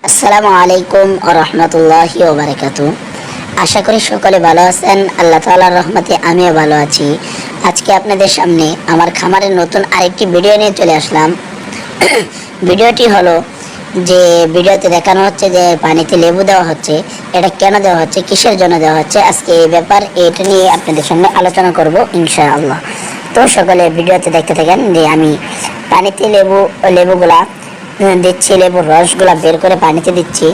আসসালামু আলাইকুম ওয়া রাহমাতুল্লাহি ওয়া বারাকাতুহু। আশা করি সকলে ভালো আছেন। আল্লাহ তাআলার রহমতে আমিও ভালো আছি। আজকে আপনাদের সামনে আমার খামারের নতুন আরেকটি ভিডিও নিয়ে চলে আসলাম। ভিডিওটি হলো যে ভিডিওতে দেখানো হচ্ছে যে পানিতে লেবু দেওয়া হচ্ছে। এটা কেন দেওয়া হচ্ছে, কিসের জন্য দেওয়া হচ্ছে, আজকে এই ব্যাপার এটা নিয়ে আপনাদের সামনে আলোচনা করব ইনশাআল্লাহ। তো সকলে ভিডিওতে দেখতে থাকেন যে আমি পানিতে লেবুগুলা দিচ্ছি, লেবুর রসগুলা বের করে পানিতে দিচ্ছি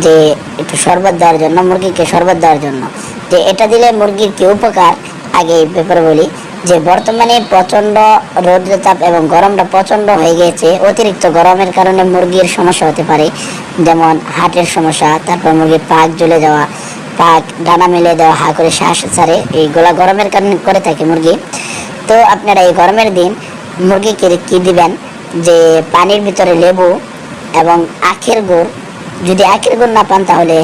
যে একটু শরবত দেওয়ার জন্য, মুরগিকে শরবত দেওয়ার জন্য। যে এটা দিলে মুরগির কি উপকার, আগে এই ব্যাপারে বলি। যে বর্তমানে প্রচণ্ড রৌদ্রতাপ এবং গরমটা প্রচণ্ড হয়ে গেছে। অতিরিক্ত গরমের কারণে মুরগির সমস্যা হতে পারে, যেমন হার্টের সমস্যা, তারপর মুরগির পাক জ্বলে যাওয়া, পাক ডানা মেলে দেওয়া, হা করে শ্বাস ছাড়ে, এইগুলা গরমের কারণে করে থাকে মুরগি। তো আপনারা এই গরমের দিন মুরগিকে কি দিবেন, যে পানির ভিতরে লেবু এবং আখের গুড়, যদি আখের গুড় না পান তাহলে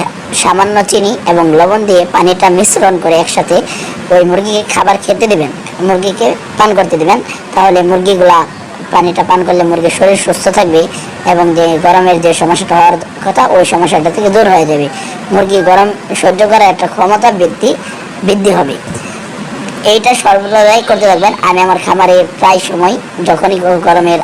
সামান্য চিনি এবং লবণ দিয়ে পানিটা মিশ্রণ করে একসাথে ওই মুরগিকে খাবার খেতে দিবেন, মুরগিকে পান করতে দিবেন। তাহলে মুরগিগুলা পানিটা পান করলে মুরগির শরীর সুস্থ থাকবে এবং যে গরমের যে সমস্যাটা হওয়ার কথা ওই সমস্যাটা থেকে দূর হয়ে যাবে। মুরগি গরম সহ্য করার একটা ক্ষমতা বৃদ্ধি হবে। এইটা সর্বদাই করতে থাকবেন। আমি আমার খামারে প্রায় সময় যখনই গরমের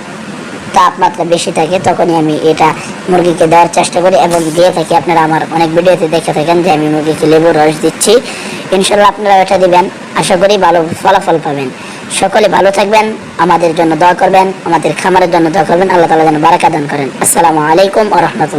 তাপমাত্রা বেশি থাকে তখনই আমি এটা মুরগিকে দেওয়ার চেষ্টা করি এবং দিয়ে থাকি। আপনারা আমার অনেক ভিডিওতে দেখে থাকেন যে আমি মুরগিকে লেবুর রস দিচ্ছি। ইনশাল্লাহ আপনারা এটা দিবেন, আশা করি ভালো ফলাফল পাবেন। সকলে ভালো থাকবেন, আমাদের জন্য দোয়া করবেন, আমাদের খামারের জন্য দোয়া করবেন। আল্লাহ তাআলা যেন বারাকা দান করেন। আসসালামু আলাইকুম ওয়া রাহমাতুল্লাহ।